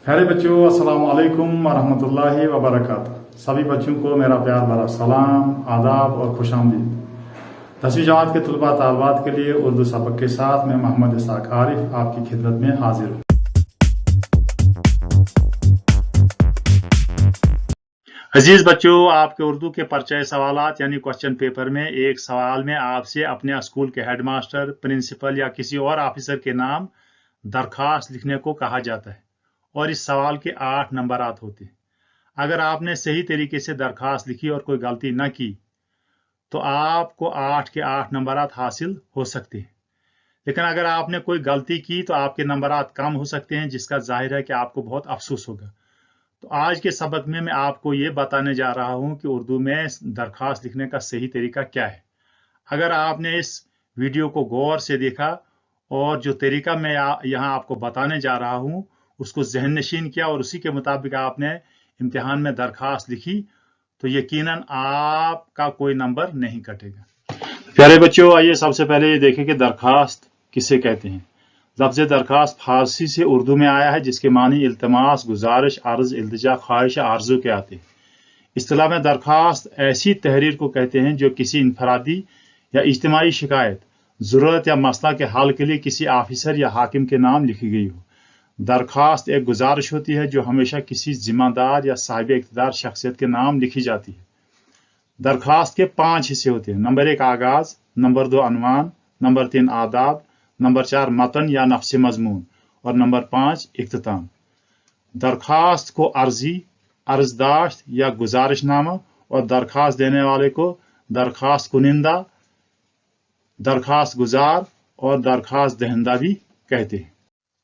प्यारे बच्चों, अस्सलाम वालेकुम वरहमतुल्लाहि वबरकातुहू। सभी बच्चों को मेरा प्यार भरा सलाम, आदाब और खुशामदीद। 10वीं जमात के तलबा तालबात के लिए उर्दू सबक के साथ मैं मोहम्मद इसाक आरिफ आपकी खिदमत में हाजिर हूँ। अजीज बच्चों, आपके उर्दू के परिचय सवालात यानी क्वेश्चन पेपर में एक सवाल में आपसे अपने स्कूल के हेडमास्टर, प्रिंसिपल या किसी और ऑफिसर के नाम दरखास्त लिखने को कहा जाता है और इस सवाल के 8 नंबरात होते हैं। अगर आपने सही तरीके से दरखास्त लिखी और कोई गलती न की तो आपको 8 के 8 नंबरात हासिल हो सकते हैं, लेकिन अगर आपने कोई गलती की तो आपके नंबरात कम हो सकते हैं, जिसका जाहिर है कि आपको बहुत अफसोस होगा। तो आज के सबक में मैं आपको ये बताने जा रहा हूं कि उर्दू में दरखास्त लिखने का सही तरीका क्या है। अगर आपने इस वीडियो को गौर से देखा और जो तरीका मैं यहाँ आपको बताने जा रहा हूँ उसको जहन नशीन किया और उसी के मुताबिक आपने इम्तिहान में दरखास्त लिखी तो यकीनन आपका कोई नंबर नहीं कटेगा। प्यारे बच्चों, आइए सबसे पहले ये देखें कि दरखास्त किसे कहते हैं। लफ्ज़ दरखास्त फारसी से उर्दू में आया है, जिसके मानी इल्तमास, गुजारिश, अर्ज, इल्तिजा, ख्वाहिश, आरजू के आते हैं। इस्तिलाह में दरखास्त ऐसी तहरीर को कहते हैं जो किसी इनफरादी या इज्तिमाई शिकायत, ज़रूरत या मसला के हल के लिए किसी ऑफिसर या हाकिम के नाम लिखी गई हो। दरखास्त एक गुजारिश होती है जो हमेशा किसी जिम्मेदार या साहिब इख्तियार शख्सियत के नाम लिखी जाती है। दरखास्त के 5 हिस्से होते हैं। नंबर 1 आगाज, नंबर 2 अनुमान, नंबर 3 आदाब, नंबर 4 मतन या नफ्स मजमून और नंबर 5 इख्तिताम। दरखास्त को अर्जी, अर्जदाश्त या गुजारिशनामा और दरखास्त देने वाले को दरखास्त कुनिंदा, दरखास्त गुजार और दरखास्त दहिंदा भी कहते हैं।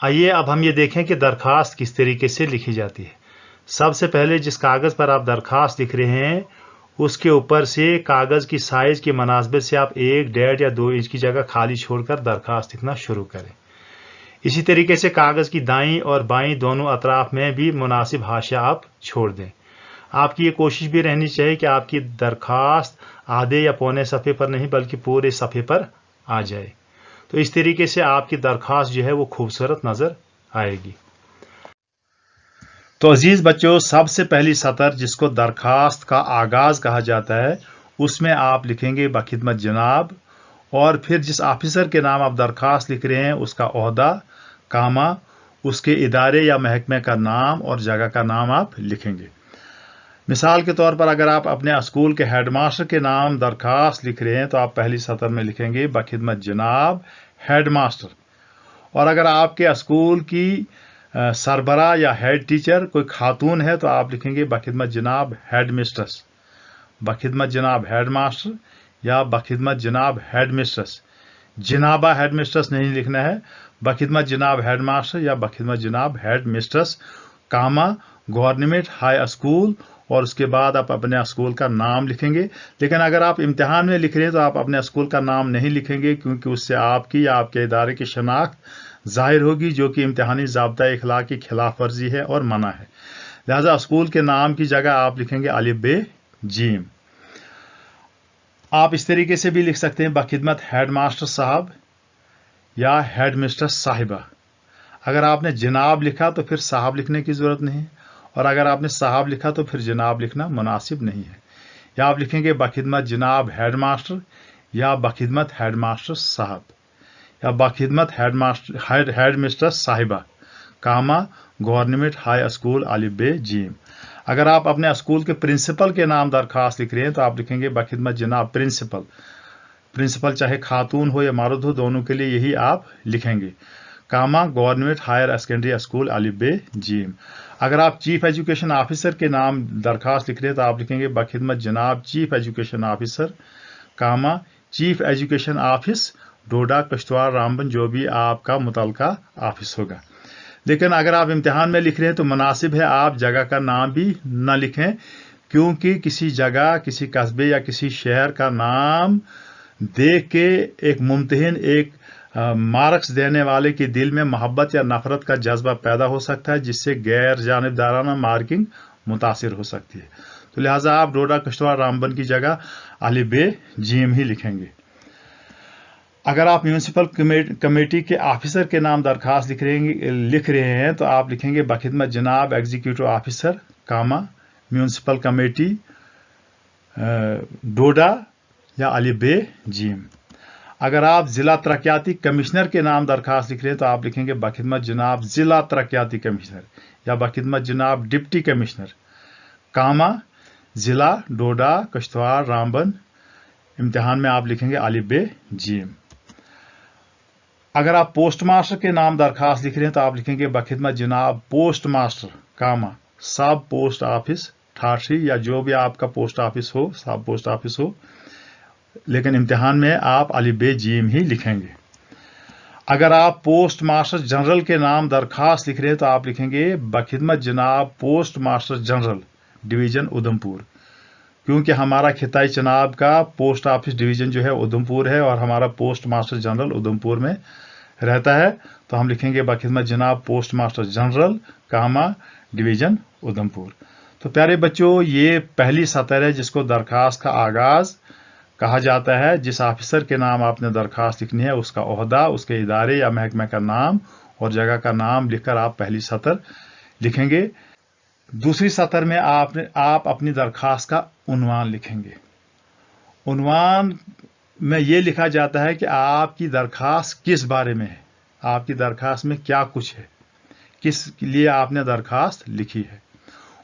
आइए अब हम ये देखें कि दरखास्त किस तरीके से लिखी जाती है। सबसे पहले जिस कागज़ पर आप दरखास्त लिख रहे हैं उसके ऊपर से कागज़ की साइज की मुनासिबत से आप 1, 1.5 या 2 इंच की जगह खाली छोड़कर दरखास्त लिखना शुरू करें। इसी तरीके से कागज़ की दाईं और बाईं दोनों अतराफ में भी मुनासिब हाशिया आप छोड़ दें। आपकी ये कोशिश भी रहनी चाहिए कि आपकी दरखास्त आधे या पौने सफ़े पर नहीं बल्कि पूरे सफ़े पर आ जाए। तो इस तरीके से आपकी दरखास्त जो है वो खूबसूरत नज़र आएगी। तो अजीज बच्चों, सबसे पहली सतर जिसको दरखास्त का आगाज कहा जाता है उसमें आप लिखेंगे बखिदमत जनाब, और फिर जिस ऑफिसर के नाम आप दरखास्त लिख रहे हैं उसका ओहदा, कामा, उसके इदारे या महकमे का नाम और जगह का नाम आप लिखेंगे। मिसाल के तौर पर अगर आप अपने स्कूल के हेडमास्टर के नाम दरखास्त लिख रहे हैं तो आप पहली सतर में लिखेंगे बखिदमत जनाब हेडमास्टर, और अगर आपके स्कूल की सरबरा या हेड टीचर कोई खातून है तो आप लिखेंगे बखिदमत जनाब हेड मिस्ट्रेस, बखिदमत जनाब हेड मास्टर या बखिदमत जनाब हेड मिस्ट्रेस। जनाबा हेड मिस्ट्रेस नहीं लिखना है, बखिदमत जनाब हेड मास्टर या बखिदमत जनाब हेड मिस्ट्रेस, कामा गवर्नमेंट हाई स्कूल, और उसके बाद आप अपने स्कूल का नाम लिखेंगे। लेकिन अगर आप इम्तिहान में लिख रहे हैं तो आप अपने स्कूल का नाम नहीं लिखेंगे, क्योंकि उससे आपकी या आपके इदारे की शनाख्त जाहिर होगी, जो कि इम्तिहानी ज़ाब्ता इखलाक की खिलाफ वर्जी है और मना है। लिहाजा स्कूल के नाम की जगह आप लिखेंगे अलिफ बे जीम। आप इस तरीके से भी लिख सकते हैं बखिदमत हेड मास्टर साहब या हेड मिस्ट्रेस साहिबा। अगर आपने जनाब लिखा तो फिर साहब लिखने की जरूरत नहीं, और अगर आपने साहब लिखा तो फिर जनाब लिखना मुनासिब नहीं है। या आप लिखेंगे बखिदमत जनाब हेड मास्टर या बखिदमत हेड मास्टर साहब या बखिदमत हेड मिस्ट्रेस साहिबा, कामा गवर्नमेंट हाई स्कूल अलिफ बे जीम। अगर आप अपने स्कूल के प्रिंसिपल के नाम दरखास्त लिख रहे हैं तो आप लिखेंगे बखिदमत जनाब प्रिंसिपल। प्रिंसिपल चाहे खातून हो या मर्द हो, दोनों के लिए यही आप लिखेंगे, कामा गवर्नमेंट हायर सेकेंडरी स्कूल अलिफ बे जीम। अगर आप चीफ एजुकेशन ऑफिसर के नाम दरखास्त लिख रहे हैं तो आप लिखेंगे बखिदमत जनाब चीफ एजुकेशन ऑफिसर, कामा चीफ एजुकेशन ऑफिस डोडा, कश्तवाड़, रामबन, जो भी आपका मुतलका ऑफिस होगा। लेकिन अगर आप इम्तिहान में लिख रहे हैं तो मुनासिब है आप जगह का नाम भी न लिखें, क्योंकि किसी जगह, किसी कस्बे या किसी शहर का नाम देख के एक मुम्तहिन, एक मार्क्स देने वाले के दिल में मोहब्बत या नफरत का जज्बा पैदा हो सकता है, जिससे गैर जानिबदाराना मार्किंग मुतासिर हो सकती है। तो लिहाजा आप डोडा, कश्तवाड़, रामबन की जगह अलिफ बे जीम ही लिखेंगे। अगर आप म्यूनसिपल कमेटी के ऑफिसर के नाम दरखास्त लिख रहे हैं तो आप लिखेंगे बखिदमत जनाब एग्जीक्यूटिव ऑफिसर कामा म्यूनसिपल कमेटी डोडा या अली बे जीम। अगर आप जिला तरक्याती कमिश्नर के नाम दरखास्त लिख रहे हैं तो आप लिखेंगे बखिदमत जनाब जिला तरक्याती कमिश्नर या बखिदमत जनाब डिप्टी कमिश्नर कामा जिला डोडा कश्तवाड़ रामबन। इम्तिहान में आप लिखेंगे अली बे जीम। अगर आप पोस्ट मास्टर के नाम दरखास्त लिख रहे हैं तो आप लिखेंगे बखिदमत जनाब पोस्ट मास्टर कामा सब पोस्ट ऑफिस ठाठरी या जो भी आपका पोस्ट ऑफिस हो, सब पोस्ट ऑफिस हो, लेकिन इम्तिहान में आप अली बे जीम ही लिखेंगे। अगर आप पोस्ट मास्टर जनरल के नाम दरखास्त लिख रहे हैं तो आप लिखेंगे बखिदमत जनाब post master general division Udhampur, क्योंकि हमारा खिताई चनाब का पोस्ट ऑफिस डिवीजन जो है उधमपुर है और हमारा पोस्ट मास्टर जनरल उधमपुर में रहता है, तो हम लिखेंगे बखिदमत जनाब पोस्ट मास्टर जनरल कामा डिवीजन उधमपुर। तो प्यारे बच्चों, ये पहली सतर है जिसको दरखास्त का आगाज कहा जाता है। जिस ऑफिसर के नाम आपने दरखास्त लिखनी है उसका ओहदा, उसके इदारे या महकमे का नाम और जगह का नाम लिखकर आप पहली सतर लिखेंगे। दूसरी सतर में आप अपनी दरखास्त का उन्वान लिखेंगे। उन्वान में यह लिखा जाता है कि आपकी दरखास्त किस बारे में है, आपकी दरखास्त में क्या कुछ है, किस लिए आपने दरखास्त लिखी है।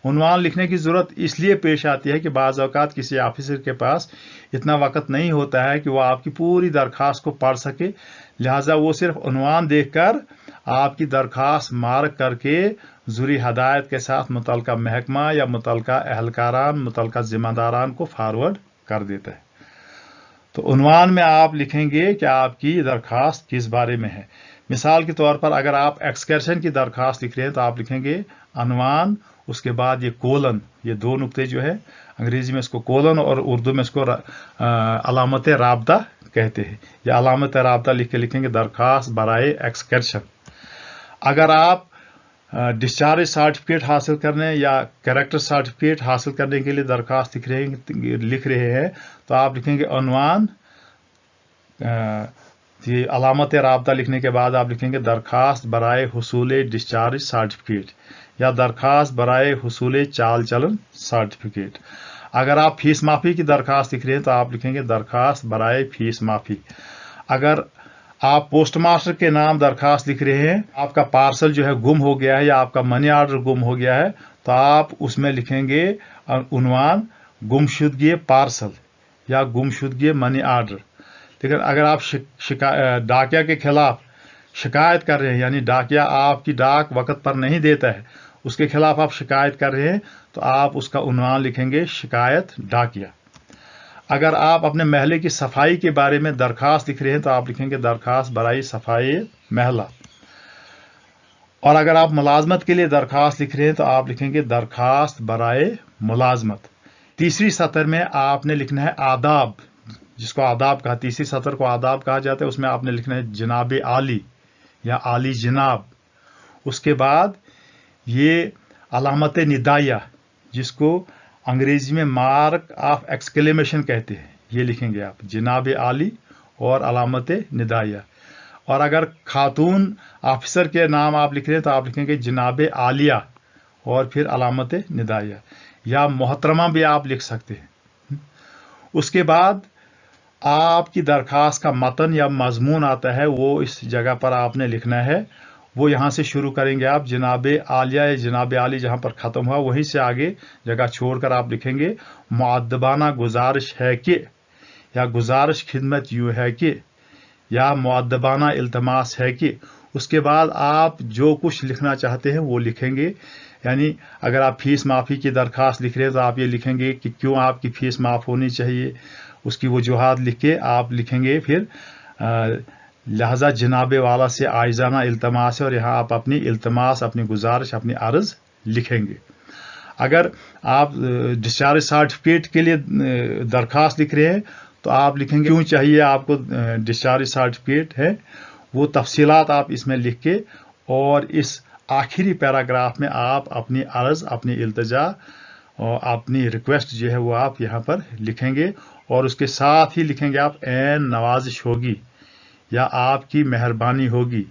उन्वान लिखने की जरूरत इसलिए पेश आती है कि बाज़ औक़ात किसी ऑफिसर के पास इतना वक्त नहीं होता है कि वो आपकी पूरी दरखास्त को पढ़ सके, लिहाजा वो सिर्फ उन्वान देखकर आपकी दरखास्त मार्क करके ज़रूरी हदायत के साथ मुतलका महकमा या मुतलका अहलकारान, मुतलका जिम्मेदारान को फॉरवर्ड कर देता है। तो उन्वान में आप लिखेंगे कि आपकी दरखास्त किस बारे में है। मिसाल के तौर पर अगर आप एक्सकर्शन की दरखास्त लिख रहे हैं तो आप लिखेंगे अनवान, उसके बाद ये कोलन, ये दो नुक्ते जो है अंग्रेजी में इसको कोलन और उर्दू में इसको अलामत राबता कहते हैं। या अलामत राबता लिख के लिखेंगे दरखास्त बराए एक्सकर्शन। अगर आप डिस्चार्ज सर्टिफिकेट हासिल करने या कैरेक्टर सर्टिफिकेट हासिल करने के लिए दरखास्त लिख रहे हैं तो आप लिखेंगे अनवान, ये अलामत राबता लिखने के बाद आप लिखेंगे दरखास्त बराए हुसूल डिस्चार्ज सर्टिफिकेट या दरखास्त बराए हुसूल चाल चलन सर्टिफिकेट। अगर आप फीस माफी की दरखास्त लिख रहे हैं तो आप लिखेंगे दरखास्त बराए फीस माफी। अगर आप पोस्ट मास्टर के नाम दरखास्त लिख रहे हैं, आपका पार्सल जो है गुम हो गया है या आपका मनी ऑर्डर गुम हो गया है, तो आप उसमें लिखेंगे उन्वान गुमशुदगी पार्सल या गुमशुदगी मनी ऑर्डर। लेकिन अगर आप डाकिया के खिलाफ शिकायत कर रहे हैं, यानी डाकिया आपकी डाक वक्त पर नहीं देता है, उसके खिलाफ आप शिकायत कर रहे हैं, तो आप उसका उन्वान लिखेंगे शिकायत डाकिया। अगर आप अपने महल्ले की सफाई के बारे में दरखास्त लिख रहे हैं तो आप लिखेंगे दरखास्त बराई सफाई महला। और अगर आप मुलाजमत के लिए दरखास्त लिख रहे हैं तो आप लिखेंगे दरखास्त बराए मुलाजमत। तीसरी सतर में आपने लिखना है आदाब, जिसको आदाब कहा, तीसरी सतर को आदाब कहा जाता है। उसमें आपने लिखना है जनाब आली या आली जनाब। उसके बाद ये अलामत निदाया, जिसको अंग्रेजी में मार्क ऑफ एक्सक्लेमेशन कहते हैं, ये लिखेंगे आप जनाब आली और अलामत निदाया। और अगर खातून ऑफिसर के नाम आप लिख रहे हैं तो आप लिखेंगे जनाब आलिया और फिर अलामत निदाया, या मोहतरमा भी आप लिख सकते हैं। उसके बाद आपकी दरखास्त का मतन या मजमून आता है, वो इस जगह पर आपने लिखना है। वो यहां से शुरू करेंगे आप जनाब आलिया या जनाब आली, जहां पर खत्म हुआ वहीं से आगे जगह छोड़कर आप लिखेंगे मुअद्दबाना गुजारिश है कि, या गुजारिश खिदमत यूं है कि, या मुअद्दबाना इल्तमास है कि। उसके बाद आप जो कुछ लिखना चाहते हैं वो लिखेंगे। यानी अगर आप फीस माफी की दरखास्त लिख रहे हैं तो आप ये लिखेंगे कि क्यों आपकी फीस माफ होनी चाहिए, उसकी वजूहात लिख के आप लिखेंगे। फिर लिहाजा जनाबे वाला से आइजाना इल्तमास है, और यहाँ आप अपनी इल्तमास, अपनी गुजारिश, अपनी अर्ज लिखेंगे। अगर आप डिस्चार्ज सर्टिफिकेट के लिए दरखास्त लिख रहे हैं तो आप लिखेंगे क्यों चाहिए आपको डिस्चार्ज सर्टिफिकेट है, वो तफसीलात आप इसमें लिख के, और इस आखिरी पैराग्राफ में आप अपनी अर्ज, अपनी इल्तजा और अपनी रिक्वेस्ट जो है वो आप यहाँ पर लिखेंगे। और उसके साथ ही लिखेंगे आप एन नवाजिश होगी, या आपकी मेहरबानी होगी,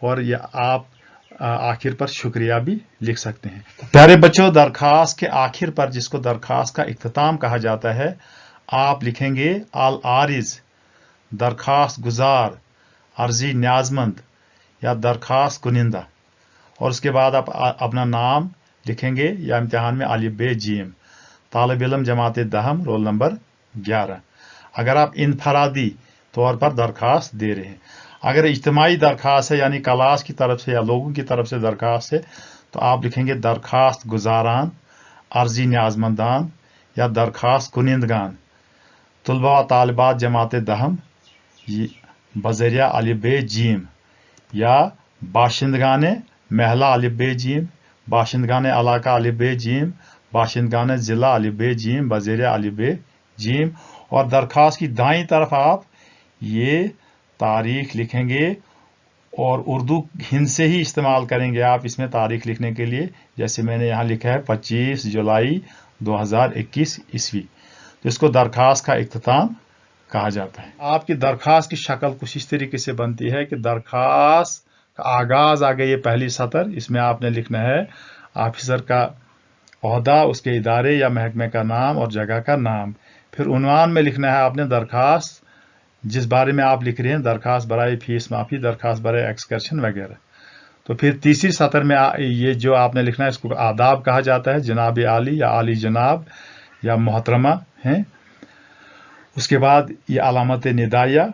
और या आप आखिर पर शुक्रिया भी लिख सकते हैं। प्यारे बच्चों, दरखास्त के आखिर पर, जिसको दरखास्त का इख्तिताम कहा जाता है, आप लिखेंगे अल आरिज, दरखास्त गुजार, अर्जी न्याजमंद या दरखास्त कुनिंदा, और उसके बाद आप अपना नाम लिखेंगे या इम्तिहान में अलिफ बे जीम, तालिब इल्म जमात दहम, रोल नंबर 11। अगर आप इनफरादी तौर पर दरखास्त दे रहे हैं। अगर इज्तिमाई दरखास्त है, यानी क्लास की तरफ से या लोगों की तरफ से दरखास्त है, तो आप लिखेंगे दरखास्त गुजारान, अर्जी न्याजमंदान या दरखास्त कुनिंदगान, तुलबा व तालिबात जमात दहम बजरिया अलिफ बे जीम, या बाशिंदगान महला अलिफ बे जीम, बाशिंदगान इलाका अलिफ बे जीम, बाशिंदगान जिला अलिफ बे जीम बजरिया अलिफ बे जीम। और दरखास्त की दाईं तरफ आप ये तारीख लिखेंगे, और उर्दू हिंद से ही इस्तेमाल करेंगे आप इसमें तारीख लिखने के लिए। जैसे मैंने यहाँ लिखा है 25 जुलाई 2021 ईस्वी, तो इसको दरखास्त का इख्तिताम कहा जाता है। आपकी दरखास्त की शक्ल कुछ इस तरीके से बनती है कि दरखास्त का आगाज आ गई, ये पहली सतर, इसमें आपने लिखना है ऑफिसर का ओहदा, उसके इदारे या महकमे का नाम और जगह का नाम। फिर उन्वान में लिखना है आपने दरखास्त जिस बारे में आप लिख रहे हैं, दरखास्त बराए फीस माफी, दरखास्त बराए एक्सकर्शन वगैरह। तो फिर तीसरी सतर में ये जो आपने लिखना है, इसको आदाब कहा जाता है, जनाब आली या आली जनाब या मोहतरमा है। उसके बाद ये अलामत निदाया।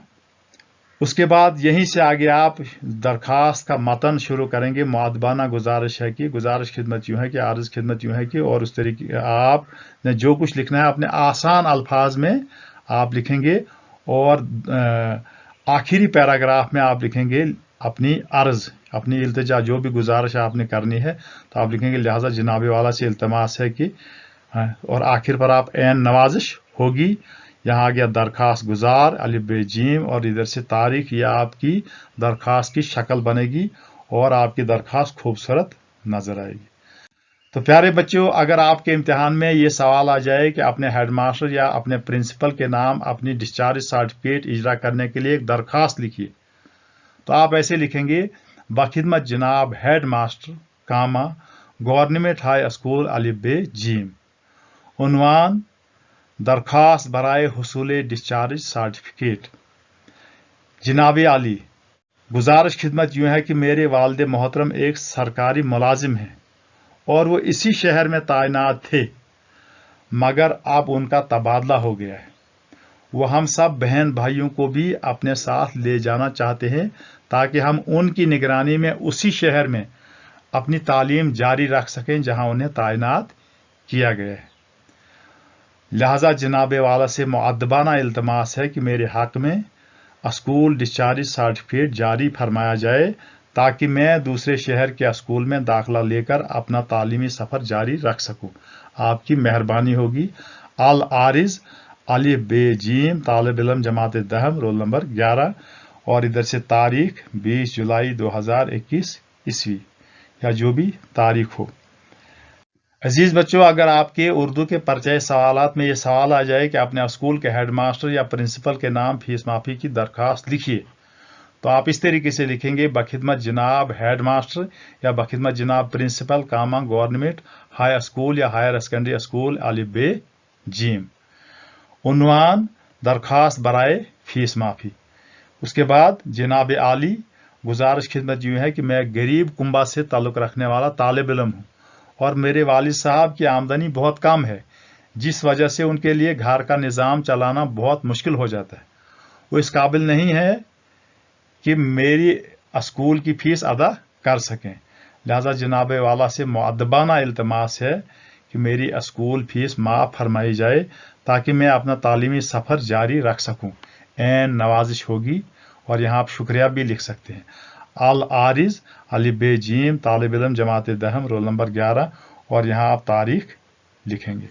उसके बाद यहीं से आगे आप दरखास्त का मतन शुरू करेंगे। मुअद्दबाना गुजारिश है कि, गुजारिश खिदमत यूं है कि, आर्ज खिदमत यूं है कि, और उस तरीके आपने जो कुछ लिखना है अपने आसान अल्फाज में आप लिखेंगे। और आखिरी पैराग्राफ में आप लिखेंगे अपनी अर्ज, अपनी इल्तिजा, जो भी गुजारिश आपने करनी है, तो आप लिखेंगे लिहाजा जनाबे वाला से इल्तमास है कि, और आखिर पर आप एन नवाजिश होगी। यहाँ आ गया दरखास्त गुजार अलिफ बे जीम, और इधर से तारीख, या आपकी दरखास्त की शक्ल बनेगी और आपकी दरखास्त खूबसूरत नजर आएगी। तो प्यारे बच्चों, अगर आपके इम्तिहान में ये सवाल आ जाए कि अपने हेडमास्टर या अपने प्रिंसिपल के नाम अपनी डिस्चार्ज सर्टिफिकेट इजरा करने के लिए एक दरखास्त लिखिए, तो आप ऐसे लिखेंगे बखिदमत जनाब हेड मास्टर कामा गवर्नमेंट हाई स्कूल अलिफ बे जीम, उन्वान दरखास्त बराए हुसूल डिस्चार्ज सर्टिफिकेट। जनाब आली, गुजारिश खिदमत यूं है कि मेरे वालिद मोहतरम एक सरकारी मुलाजिम हैं और वो इसी शहर में तैनात थे, मगर अब उनका तबादला हो गया है। वो हम सब बहन भाइयों को भी अपने साथ ले जाना चाहते हैं ताकि हम उनकी निगरानी में उसी शहर में अपनी तालीम जारी रख सकें जहां उन्हें तैनात किया गया है। लिहाजा जनाबे वाला से मुअद्दबाना इल्तमास है कि मेरे हक में स्कूल डिस्चार्ज सर्टिफिकेट जारी फरमाया जाए ताकि मैं दूसरे शहर के स्कूल में दाखिला लेकर अपना तालीमी सफर जारी रख सकूं। आपकी मेहरबानी होगी। अल आरिज अलिफ बे जीम, तालिब इल्म जमात दहम, रोल नंबर 11, और इधर से तारीख 20 जुलाई 2021 ईस्वी, या जो भी तारीख हो। अजीज बच्चों, अगर आपके उर्दू के परिचय सवालात में ये सवाल आ जाए कि अपने स्कूल के हेडमास्टर या प्रिंसिपल के नाम फीस माफी की दरखास्त लिखिए, तो आप इस तरीके से लिखेंगे बखिदमत जनाब हेडमास्टर या बखिदमत जनाब प्रिंसिपल कामा गवर्नमेंट हाई स्कूल या हायर सेकेंडरी स्कूल अलिफ बे जीम, उन्वान दरखास्त बराए फीस माफी। उसके बाद जनाब आली, गुजारिश खिदमत यूं है कि मैं गरीब कुंबा से ताल्लुक रखने वाला तालिब इल्म हूँ और मेरे वालिद साहब की आमदनी बहुत कम है, जिस वजह से उनके लिए घर का निज़ाम चलाना बहुत मुश्किल हो जाता है। वो इस काबिल नहीं है कि मेरी स्कूल की फीस अदा कर सकें। लिहाजा जनाब वाला से मुअद्दबाना इल्तमास है कि मेरी स्कूल फीस माफ फरमाई जाए ताकि मैं अपना तालीमी सफ़र जारी रख सकूं। एन नवाजिश होगी, और यहाँ आप शुक्रिया भी लिख सकते हैं। अल आरिज अलिफ बे जीम, तालिब इल्म जमात दहम, रोल नंबर 11, और यहाँ आप तारीख लिखेंगे।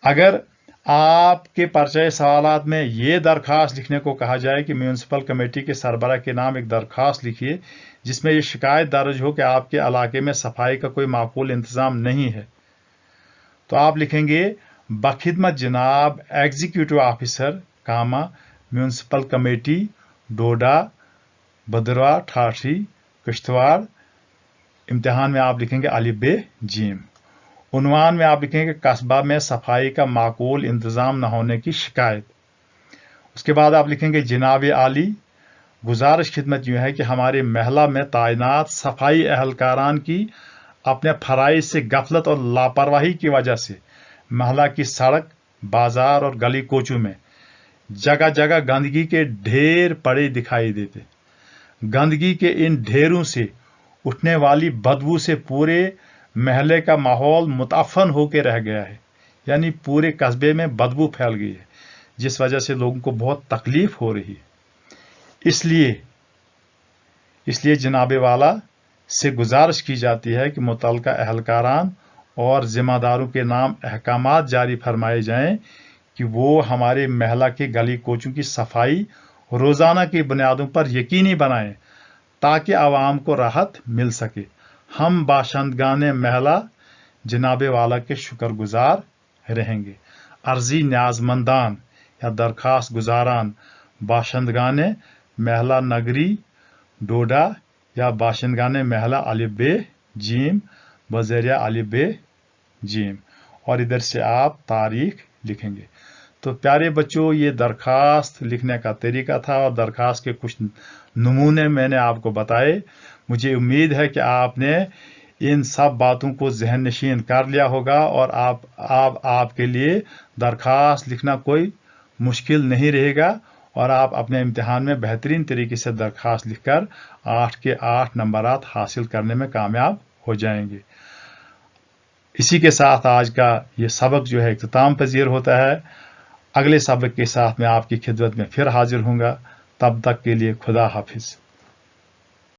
अगर आपके परिचय सवालात में ये दरखास्त लिखने को कहा जाए कि म्यूनसिपल कमेटी के सरबराह के नाम एक दरखास्त लिखिए जिसमें ये शिकायत दर्ज हो कि आपके इलाके में सफाई का कोई माकूल इंतजाम नहीं है, तो आप लिखेंगे बखिदमत जनाब एग्जीक्यूटिव ऑफिसर कामा म्यूनसिपल कमेटी डोडा, भद्रवाह, ठाठी, किश्तवाड़। इम्तिहान में आप लिखेंगे अलिफ बे जीम। उन्वान में आप लिखेंगे कस्बा में सफाई का माकूल इंतजाम न होने की शिकायत। उसके बाद आप लिखेंगे जनाब आली, गुजारिश खिदमत यूं है कि हमारे महला में तैनात सफाई अहलकारान की अपने फराइज से गफलत और लापरवाही की वजह से महला की सड़क, बाजार और गली कोचों में जगह जगह गंदगी के ढेर पड़े दिखाई देते। गंदगी के इन ढेरों से उठने वाली बदबू से पूरे महल्ले का माहौल मुताफन होकर रह गया है, यानी पूरे कस्बे में बदबू फैल गई है, जिस वजह से लोगों को बहुत तकलीफ हो रही है। इसलिए जनाबे वाला से गुजारिश की जाती है कि मुतल्लिका अहलकारान और जिम्मेदारों के नाम अहकामात जारी फरमाए जाएं कि वो हमारे महला के गली कोचों की सफाई रोजाना की बुनियादों पर यकीनी बनाएं ताकि आवाम को राहत मिल सके। हम बाशिंदगाने महला जनाबे वाला के शुक्रगुजार रहेंगे। अर्जी न्याजमंदान या दरखास्त गुजारान बाशिंदगाने महला नगरी डोडा या बाशिंदगाने महला अलिफ बे जीम बजरिया अलिफ बे जीम, और इधर से आप तारीख लिखेंगे। तो प्यारे बच्चों, ये दरखास्त लिखने का तरीका था और दरखास्त के कुछ नमूने मैंने आपको बताए। मुझे उम्मीद है कि आपने इन सब बातों को जहन नशीन कर लिया होगा और आपके लिए दरखास्त लिखना कोई मुश्किल नहीं रहेगा और आप अपने इम्तिहान में बेहतरीन तरीके से दरखास्त लिखकर 8 के 8 नंबरात हासिल करने में कामयाब हो जाएंगे। इसी के साथ आज का ये सबक जो है इख्तिताम पजीर होता है। अगले सबक के साथ मैं आपकी खिदमत में फिर हाजिर हूँगा। तब तक के लिए खुदा हाफिज।